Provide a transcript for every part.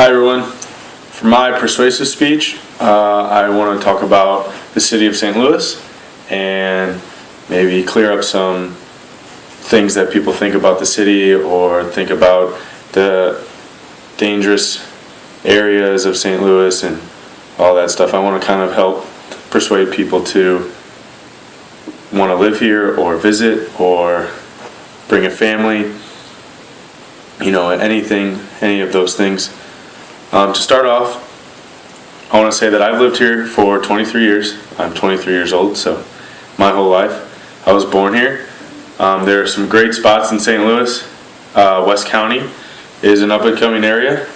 Hi everyone. For my persuasive speech, I want to talk about the city of St. Louis and maybe clear up some things that people think about the city or think about the dangerous areas of St. Louis and all that stuff. I want to kind of help persuade people to want to live here or visit or bring a family, any of those things. To start off, I want to say that I've lived here for 23 years. I'm 23 years old, so my whole life. I was born here. There are some great spots in St. Louis. West County is an up-and-coming area.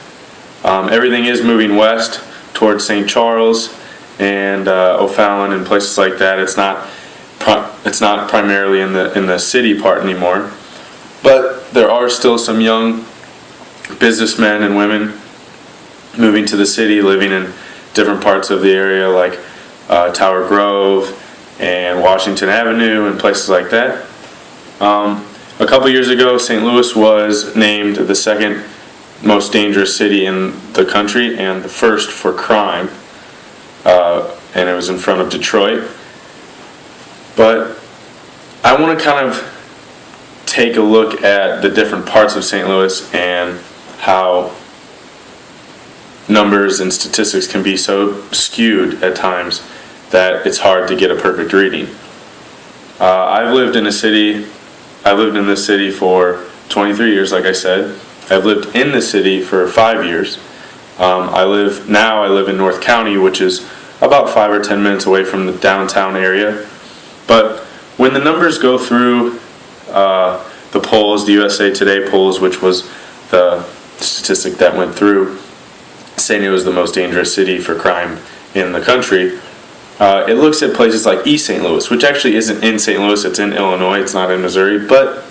Everything is moving west towards St. Charles and O'Fallon and places like that. It's not primarily in the city part anymore, but there are still some young businessmen and women moving to the city, living in different parts of the area like Tower Grove and Washington Avenue and places like that. A couple years ago, St. Louis was named the second most dangerous city in the country and the first for crime, and it was in front of Detroit. But I want to kind of take a look at the different parts of St. Louis and how numbers and statistics can be so skewed at times that it's hard to get a perfect reading. I've lived in this city for 23 years, like I said. I've lived in the city for 5 years. I live in North County, which is about 5 or 10 minutes away from the downtown area. But when the numbers go through the polls, the USA Today polls, which was the statistic that went through, saying it was the most dangerous city for crime in the country, it looks at places like East St. Louis, which actually isn't in St. Louis, it's in Illinois, it's not in Missouri, but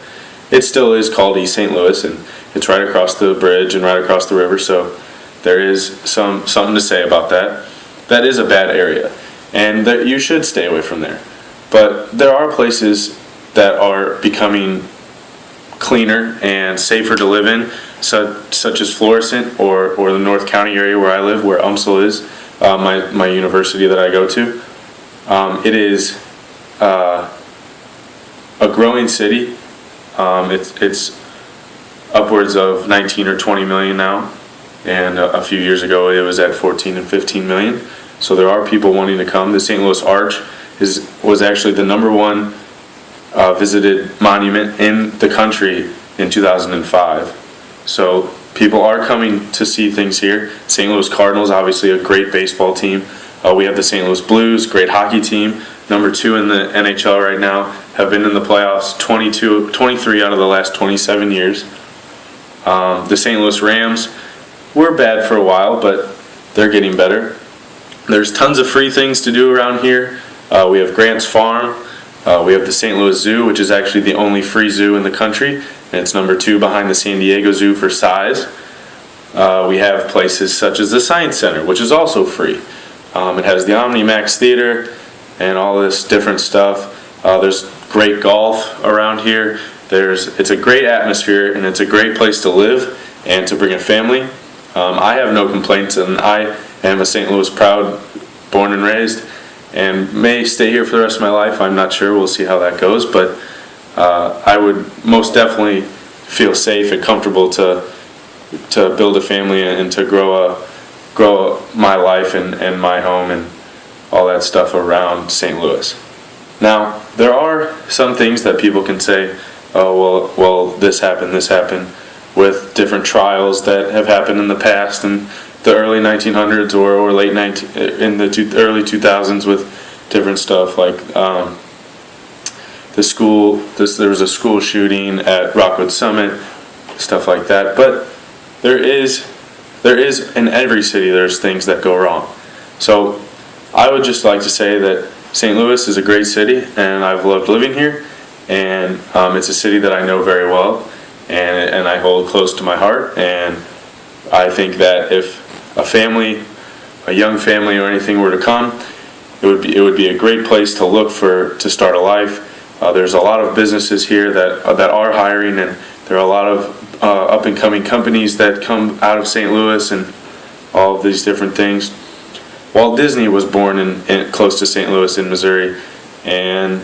it still is called East St. Louis, and it's right across the bridge and right across the river, so there is something to say about that. That is a bad area, and that you should stay away from there. But there are places that are becoming cleaner and safer to live in, such as Florissant or the North County area where I live, where UMSL is, my university that I go to. It is a growing city. It's upwards of 19 or 20 million now, and a few years ago it was at 14 and 15 million. So there are people wanting to come. The St. Louis Arch was actually the number one visited monument in the country in 2005. So people are coming to see things here. St. Louis Cardinals, obviously a great baseball team. We have the St. Louis Blues, great hockey team, number 2 in the NHL right now, have been in the playoffs 23 out of the last 27 years. The St. Louis Rams were bad for a while, but they're getting better. There's tons of free things to do around here. We have Grant's Farm. We have the St. Louis Zoo, which is actually the only free zoo in the country, and it's number 2 behind the San Diego Zoo for size. We have places such as the Science Center, which is also free. It has the OmniMax Theater and all this different stuff. There's great golf around here. It's a great atmosphere, and it's a great place to live and to bring a family. I have no complaints, and I am a St. Louis proud, born and raised, and may stay here for the rest of my life. I'm not sure. We'll see how that goes, but I would most definitely feel safe and comfortable to build a family and to grow my life and my home and all that stuff around St. Louis. Now, there are some things that people can say, oh, well, this happened, with different trials that have happened in the past in the early 1900s or late early 2000s with different stuff like there was a school shooting at Rockwood Summit, stuff like that. But there is in every city there's things that go wrong. So I would just like to say that St. Louis is a great city, and I've loved living here, and it's a city that I know very well, and I hold close to my heart. And I think that if a young family or anything were to come, it would be a great place to look to start a life. There's a lot of businesses here that are hiring, and there are a lot of up and coming companies that come out of St. Louis, and all of these different things. Walt Disney was born in close to St. Louis in Missouri, and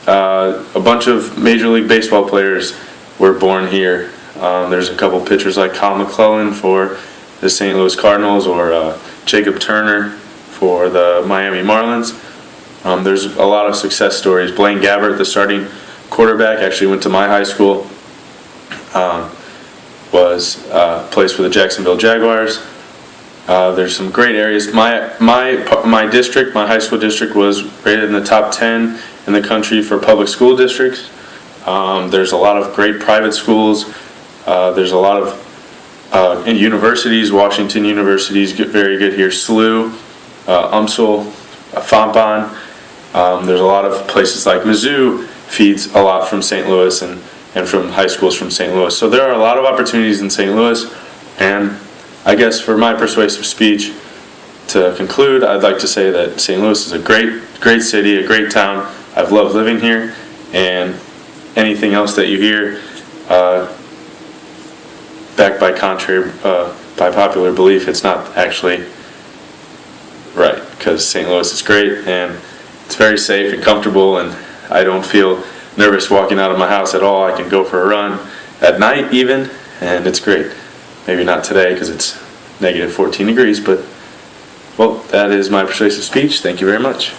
a bunch of Major League Baseball players were born here. There's a couple pitchers like Kyle McClellan for the St. Louis Cardinals, or Jacob Turner for the Miami Marlins. There's a lot of success stories. Blaine Gabbert, the starting quarterback, actually went to my high school. Plays for the Jacksonville Jaguars. There's some great areas. My district, my high school district, was rated in the top 10 in the country for public school districts. There's a lot of great private schools. There's a lot of universities. Washington University's very good here. SLU, UMSL, Fontbonne. There's a lot of places like Mizzou feeds a lot from St. Louis and from high schools from St. Louis. So there are a lot of opportunities in St. Louis, and I guess for my persuasive speech, to conclude, I'd like to say that St. Louis is a great city, a great town. I've loved living here, and anything else that you hear, backed by by popular belief, it's not actually right, because St. Louis is great, and it's very safe and comfortable, and I don't feel nervous walking out of my house at all. I can go for a run at night even, and it's great. Maybe not today because it's negative 14 degrees, but, well, that is my persuasive speech. Thank you very much.